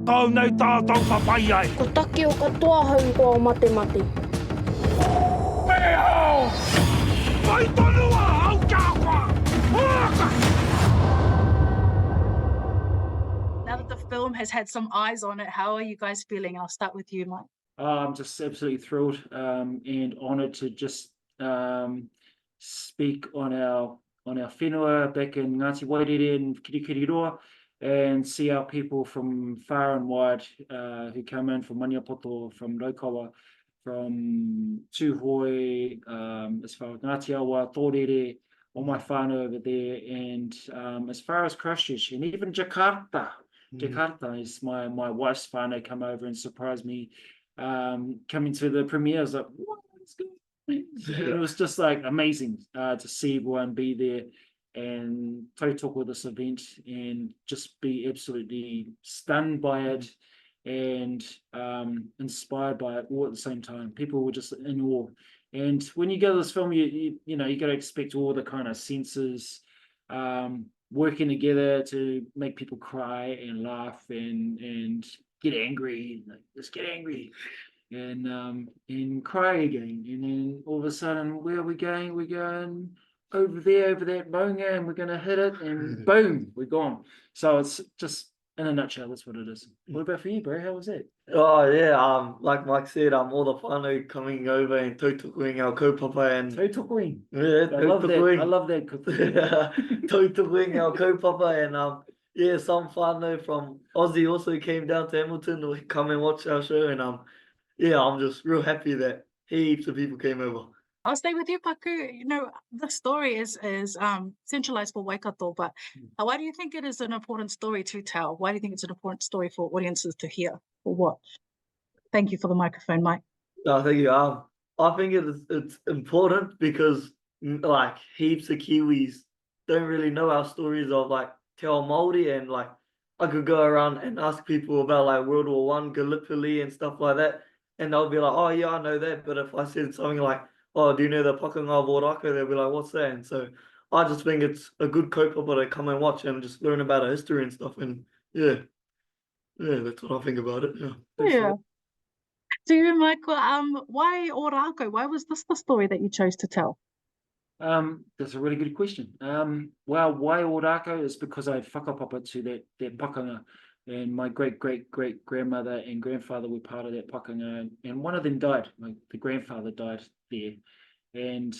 Ko nei tātou papai ai. Ko taki o katoa haungoa o mate mate. Pēhao! Whai tonua au kāwha! Now that the film has had some eyes on it, how are you guys feeling? I'll start with you, Mike. I'm just absolutely thrilled and honoured to just speak on our whenua back in Ngāti Waitere and Kirikiriroa and see our people from far and wide who come in from Maniapoto, from Ō-Rākau, from Tūhoi, as far as Ngāti Awa, Tōrere, all my whānau over there, and as far as Christchurch and even Jakarta. Jakarta is my wife's whānau come over and surprised me coming to the premiere. I was like, what is going on? It was just like amazing to see everyone be there and tautoko with this event and just be absolutely stunned by it and inspired by it all at the same time. People were just in awe. And when you go to this film, you know, you got to expect all the kind of senses working together to make people cry and laugh and get angry, like, just get angry and cry again. And then all of a sudden, where are we going? We're going over there, over that maunga, and we're going to hit it, and boom, we're gone. So it's just, in a nutshell, that's what it is. What about for you, bro? How was that? Oh yeah, like Mike said, all the whānau coming over and tautokoing our kaupapa and Tautoko. yeah, I love that. tautokoing. I love that. Tautokoing our kaupapa and yeah, some whānau from Aussie also came down to Hamilton to come and watch our show, and yeah, I'm just real happy that heaps of people came over. I'll stay with you, Paku. You know, the story is centralized for Waikato, but why do you think it is an important story to tell? Why do you think it's an important story for audiences to hear or watch? Thank you for the microphone, Mike. No, thank you. I think it's important because like heaps of Kiwis don't really know our stories of like Te Ao Māori, and like I could go around and ask people about like World War One, Gallipoli and stuff like that, and they'll be like, oh yeah, I know that. But if I said something like, oh, do you know the Pakanga of Ō-Rākau? They'll be like, what's that? And so I just think it's a good kaupapa to come and watch and just learn about our history and stuff. And yeah, that's what I think about it. Yeah. To you, Michael, why Ō-Rākau? Why was this the story that you chose to tell? That's a really good question. Well, why Ō-Rākau is because I whakapapa to that pakanga, and my great-great-great-grandmother and grandfather were part of that pakanga, and one of them died. The grandfather died there. And,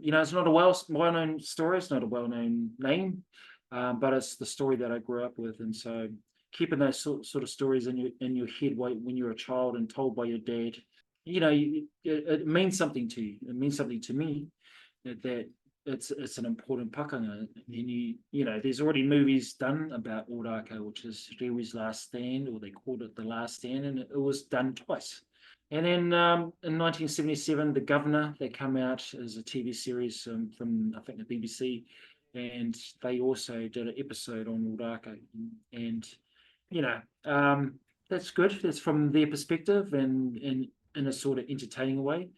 you know, it's not a well-known story, it's not a well-known name, but it's the story that I grew up with. And so keeping those sort of stories in your head when you're a child and told by your dad, you know, it means something to you. It means something to me that it's an important pakanga. And you know, there's already movies done about Ō-Rākau, which is Rewi's Last Stand, or they called it The Last Stand, and it was done twice. And then in 1977, The Governor, they come out as a TV series from I think the BBC, and they also did an episode on Ō-Rākau. And you know, that's good. That's from their perspective and in a sort of entertaining way.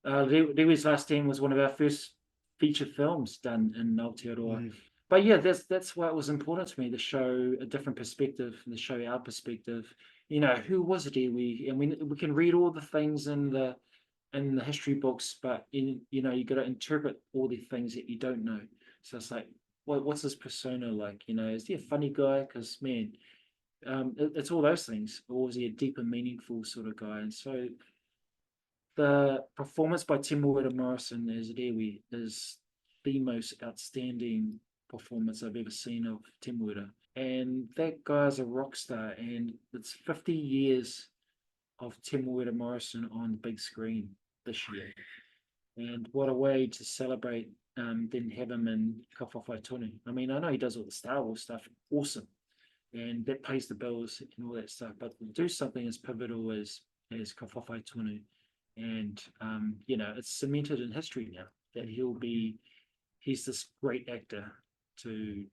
Rewi's Last Stand was one of our first feature films done in Aotearoa. But yeah, that's why it was important to me to show a different perspective and to show our perspective. You know, who was Rewi? And we can read all the things in the history books, but you know, you got to interpret all the things that you don't know. So it's like, what's his persona like? You know, is he a funny guy? Because man, it's all those things. Or was he a deep and meaningful sort of guy? And so the performance by Temuera Morrison as Rewi is the most outstanding performance I've ever seen of Temuera. And that guy's a rock star, and it's 50 years of Temuera Morrison on the big screen this year. And what a way to celebrate, then have him in Ka Whawhai Tonu. I mean, I know he does all the Star Wars stuff, awesome, and that pays the bills and all that stuff, but to do something as pivotal as Ka Whawhai Tonu, and you know, it's cemented in history now that he's this great actor to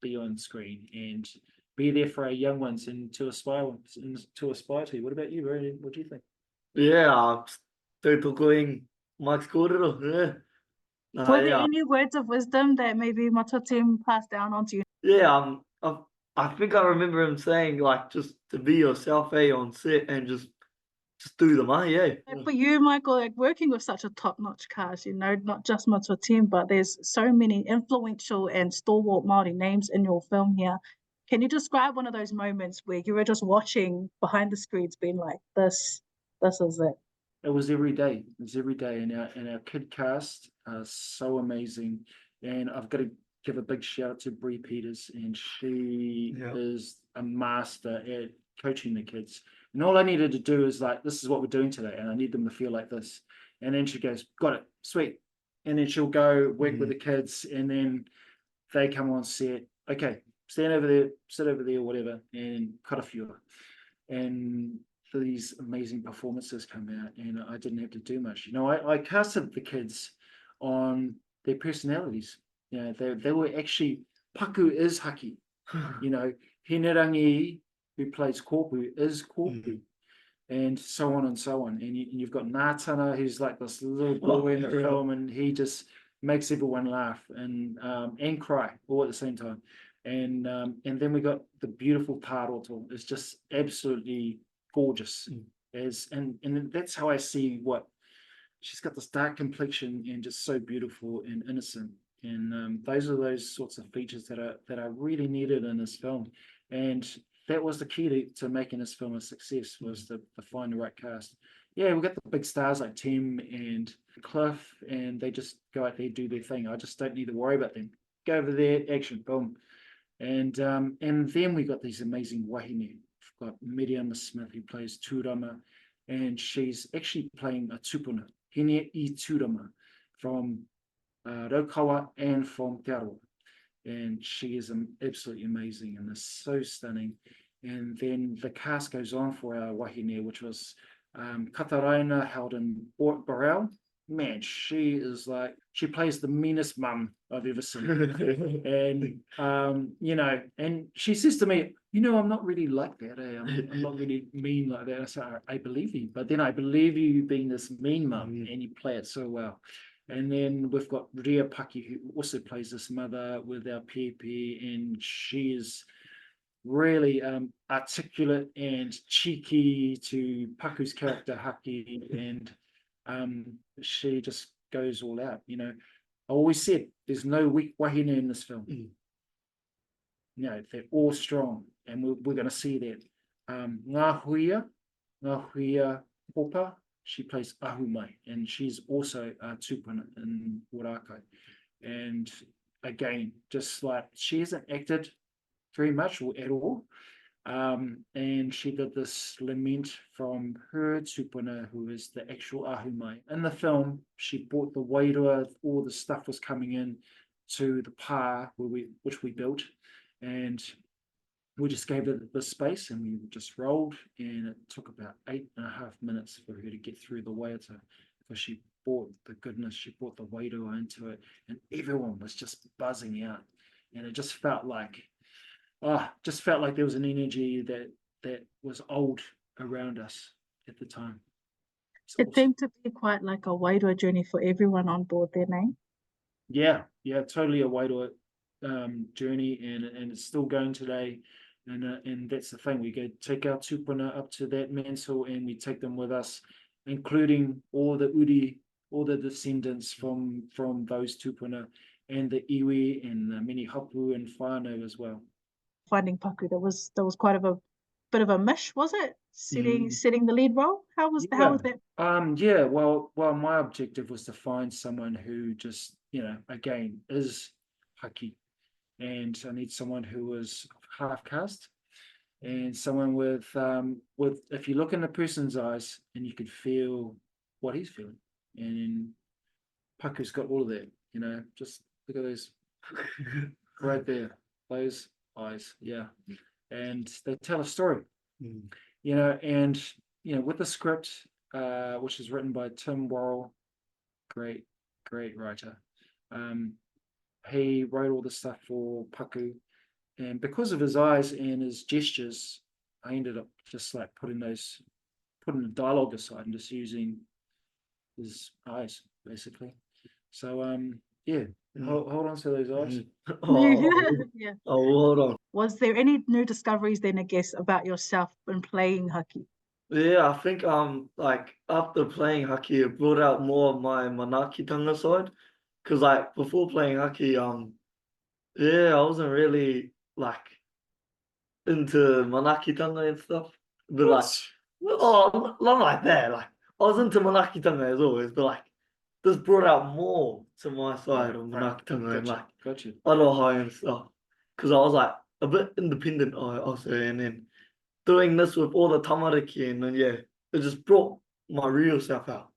be on screen and be there for our young ones and to aspire to. What about you, bro? What do you think? Yeah, tautokoing Mike's kōrero, yeah. Were there any words of wisdom that maybe Matatim passed down onto you? Yeah, I think I remember him saying like just to be yourself, on set and just do the mahi, And for you, Michael, like working with such a top-notch cast, you know, not just Matua team, but there's so many influential and stalwart Māori names in your film here. Can you describe one of those moments where you were just watching behind the screens, being like, "This is it." It was every day. It was every day, and our kid cast are so amazing. And I've got to give a big shout out to Bree Peters, and she is a master at coaching the kids. And all I needed to do is like, this is what we're doing today, and I need them to feel like this. And then she goes, got it, sweet. And then she'll go work with the kids, and then they come on set. Okay, stand over there, sit over there, whatever, and cut a few. And these amazing performances come out, and I didn't have to do much. You know, I casted the kids on their personalities. You know, they were actually, Paku is haki. You know, Hinerangi, who plays Kōpū, is Kōpū. And so on and so on. And you've got Nātana, who's like this little boy in the film, and he just makes everyone laugh and cry all at the same time. And then we got the beautiful Pāroto. It's just absolutely gorgeous. And that's how I see what she's got, this dark complexion and just so beautiful and innocent. And those are those sorts of features that are really needed in this film. And that was the key to making this film a success, was to find the right cast. Yeah, we got the big stars like Tim and Cliff, and they just go out there, do their thing. I just don't need to worry about them. Go over there, action, boom. And then we got these amazing wahine. We've got Miriama Smith, who plays Tūrama, and she's actually playing a tupuna, Hine I Tūrama, from Raukawa and from Te Aroa. And she is absolutely amazing and is so stunning. And then the cast goes on for our wahine, which was Kataraina held in Borel. Man, she is like, she plays the meanest mum I've ever seen. And you know, and she says to me, you know, I'm not really like that. I'm not really mean like that. I say, I believe you, but then I believe you being this mean mum, and you play it so well. And then we've got Ria Paki, who also plays this mother with our Pepe, and she is really articulate and cheeky to Paku's character Haki, and she just goes all out. You know, I always said there's no weak wahine in this film. You know, they're all strong, and we're going to see that. Ngā Huia Popa, she plays Ahumai, and she's also a tupuna in Ō-Rākau. And again, just like, she hasn't acted very much or at all. And she did this lament from her tupuna, who is the actual Ahumai. In the film, she brought the wairua, all the stuff was coming in to the pā which we built, and we just gave it the space, and we just rolled, and it took about 8.5 minutes for her to get through the waiata, because she brought the goodness, she brought the wairua into it, and everyone was just buzzing out, and it just felt like, there was an energy that was old around us at the time. It seemed to be quite like a wairua journey for everyone on board their name. Yeah, totally a wairua journey, and it's still going today. And that's the thing, we go take our tupuna up to that mantle, and we take them with us, including all the uri, all the descendants from those tupuna, and the iwi and the many hapu and whānau as well. Finding Paku, there was quite a bit of a mish, was it? Setting the lead role. How was that? Yeah, well, my objective was to find someone who just, you know, again, is haki, and I need someone who was half-caste, and someone with if you look in the person's eyes and you could feel what he's feeling, and Paku's got all of that, you know, just look at those right there, those eyes, yeah, and they tell a story, you know, and you know, with the script, which is written by Tim Worrell, great writer. He wrote all the stuff for Paku, and because of his eyes and his gestures, I ended up just like putting the dialogue aside and just using his eyes, basically. So Yeah, Mm. hold on to those eyes. Yeah. Oh, hold on. Was there any new discoveries then, I guess, about yourself when playing hockey? Yeah, I think like after playing hockey, it brought out more of my manakitanga side. Cause like before playing hockey, yeah, I wasn't really like into manakitanga and stuff. But like, oh, not like that. Like I was into manakitanga as always, but like this brought out more to my side of manakitanga and like Gotcha. Aroha and stuff. Cause I was like a bit independent, I'll say, and then doing this with all the tamariki, and then yeah, it just brought my real self out.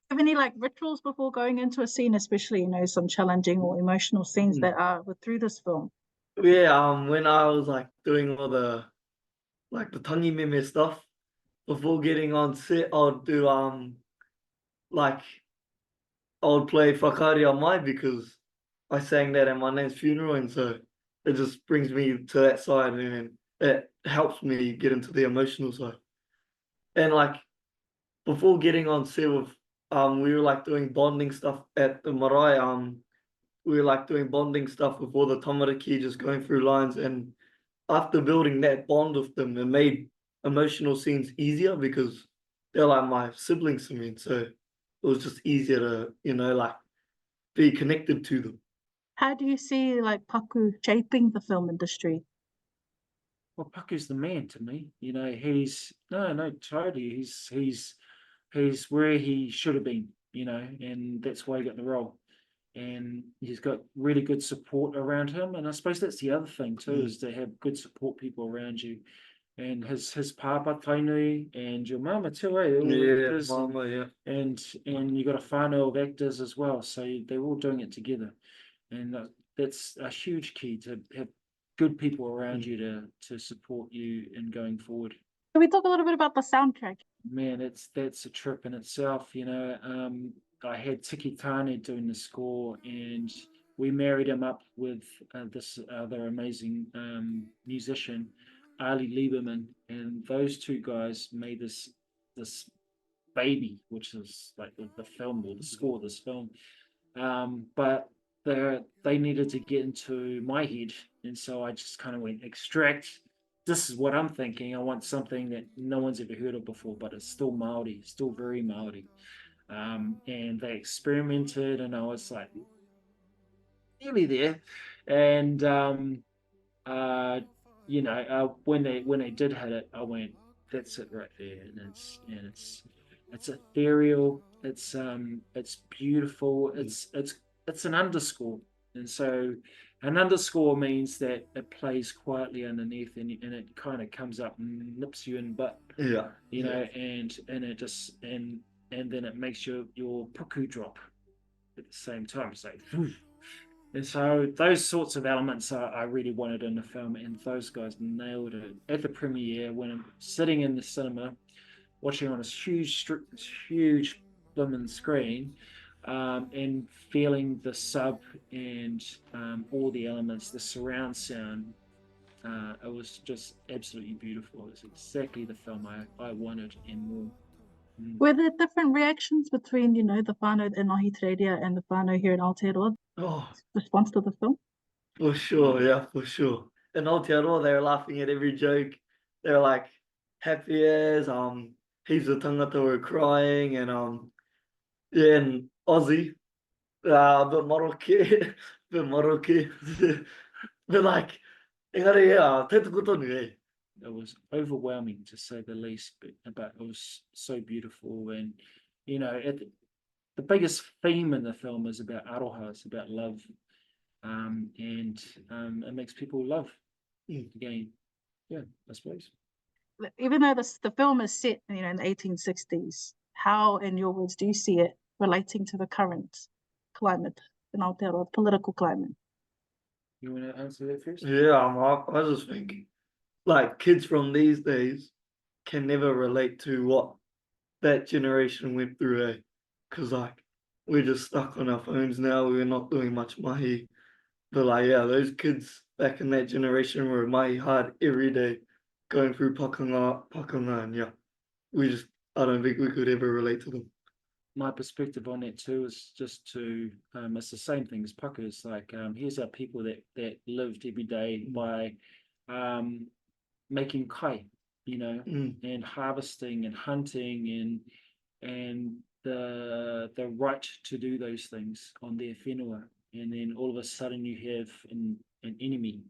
Have any like rituals before going into a scene, especially, you know, some challenging or emotional scenes that are through this film? Yeah, when I was like doing all the like the tangi meme stuff before getting on set, I would do like I would play Whakaria Mai because I sang that at my nan's funeral, and so it just brings me to that side, and it helps me get into the emotional side. And like before getting on set with we were like doing bonding stuff at the marae. We were like doing bonding stuff with all the tamariki, just going through lines, and after building that bond with them, it made emotional scenes easier because they're like my siblings to me. So it was just easier to, like be connected to them. How do you see like Paku shaping the film industry? Well, Paku's the man to me. You know, he's no, totally. He's where he should have been. You know, and that's why he got the role. And he's got really good support around him. And I suppose that's the other thing too, is to have good support people around you. And his papa Tainui and your mama too, eh? Yeah, mama, yeah. And you got a whānau of actors as well, so they're all doing it together. And that's a huge key, to have good people around you to support you in going forward. Can we talk a little bit about the soundtrack? Man, that's a trip in itself. I had Tiki Tane doing the score, and we married him up with this other amazing musician, Ali Lieberman, and those two guys made this baby, which is like the film, or the score of this film. But they needed to get into my head, and so I just kind of went extract. This is what I'm thinking. I want something that no one's ever heard of before, but it's still Maori, still very Maori. And they experimented, and I was like nearly there. And when they did hit it, I went, that's it right there. And it's ethereal. It's beautiful. It's an underscore, and so an underscore means that it plays quietly underneath, and it kind of comes up and nips you in butt. Yeah. And it just and then it makes your puku drop at the same time. It's like, and so those sorts of elements I really wanted in the film, and those guys nailed it at the premiere when I'm sitting in the cinema, watching on this huge blooming screen, and feeling the sub and all the elements, the surround sound. It was just absolutely beautiful. It was exactly the film I wanted and more. Were there different reactions between, you know, the whānau in Ohitreria and the whānau here in Aotearoa? Oh, Response to the film? for sure, yeah, for sure. In Aotearoa, they were laughing at every joke. They were like happy as heaps of tangata were crying, and yeah, in Aussie, a bit maroke, bit maroke. But like, engari, yeah, te tuku tonu, eh? It was overwhelming, to say the least, but it was so beautiful. And the biggest theme in the film is about aroha, it's about love, and it makes people love again. Yeah, I suppose. Even though the film is set, you know, in the 1860s, how, in your words, do you see it relating to the current climate in Aotearoa, political climate? You want to answer that first? Yeah, I just think like kids from these days can never relate to what that generation went through, eh? Because like we're just stuck on our phones now. We're not doing much mahi. But like, yeah, those kids back in that generation were mahi hard every day, going through pakanga, and yeah, I don't think we could ever relate to them. my perspective on that too is just to, it's the same thing as Paku. It's like, here's our people that lived every day by making kai, you know, and harvesting and hunting and the right to do those things on their whenua. And then all of a sudden you have an enemy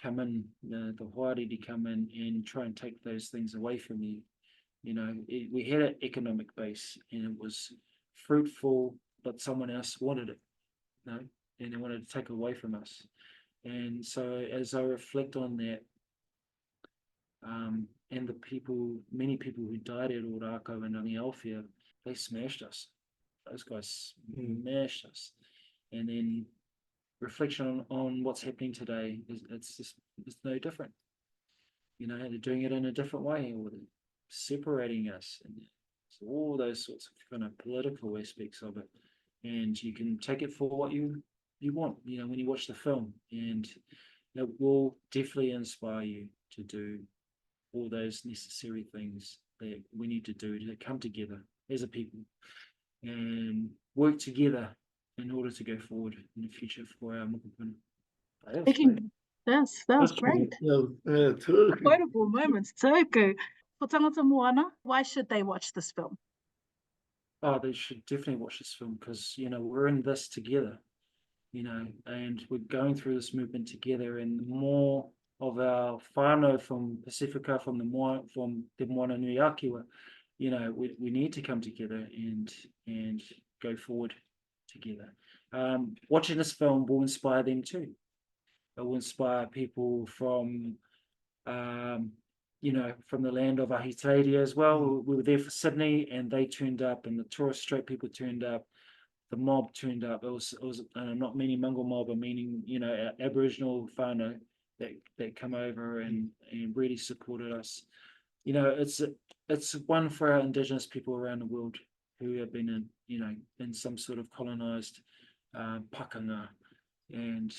come in, the Huariri come in and try and take those things away from you. You know, we had an economic base and it was fruitful, but someone else wanted it, you know, and they wanted to take it away from us. And so as I reflect on that, and the people, many people who died at Ō-Rākau and Anielfia, they smashed us. Those guys smashed us. And then reflection on what's happening today it's no different. You know, they're doing it in a different way, or they're separating us, and so all those sorts of kind of political aspects of it. And you can take it for what you want, you know, when you watch the film, and it will definitely inspire you to do all those necessary things that we need to do to come together as a people and work together in order to go forward in the future for our mokopuna. That was great. Quotable moments, tōku. For tangata moana, why should they watch this film? Oh, they should definitely watch this film because, you know, we're in this together, you know, and we're going through this movement together, and the more of our whānau from Pacifica, from the Moana Nui Akiwa, you know, we need to come together and go forward together. Watching this film will inspire them too. It will inspire people from, you know, from the land of Ahiteria as well. We were there for Sydney, and they turned up, and the Torres Strait people turned up. The mob turned up. It was not meaning Mungo mob, but meaning, you know, Aboriginal whānau that come over and really supported us. You know, it's one for our Indigenous people around the world who have been in, you know, in some sort of colonized pakanga, and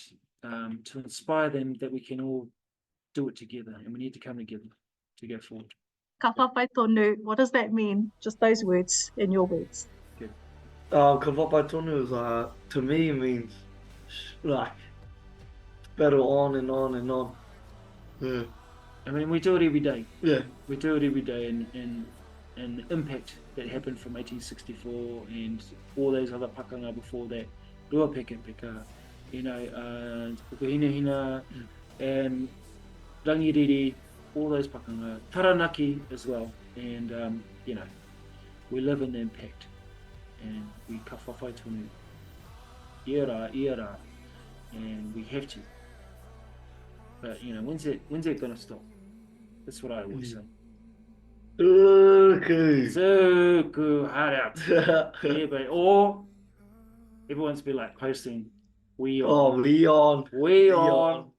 to inspire them that we can all do it together, and we need to come together to go forward. Ka Whawhai Tonu, what does that mean? Just those words in your words. Good. Ka Whawhai Tonu is, to me, means like battle on and on and on. Yeah. I mean, we do it every day. Yeah. We do it every day, and the impact that happened from 1864 and all those other pakanga before that, Rua Peka Peka, you know, Pukuhina and Rangiriri, all those pakanga, Taranaki as well, and you know, we live in the impact, and we Ka Whawhai Tonu, Iara, and we have to. But you know, when's it gonna stop? That's what I always say. Zuku, hard out. Yeah, but or everyone's be like posting, we on. Oh, we on. We on.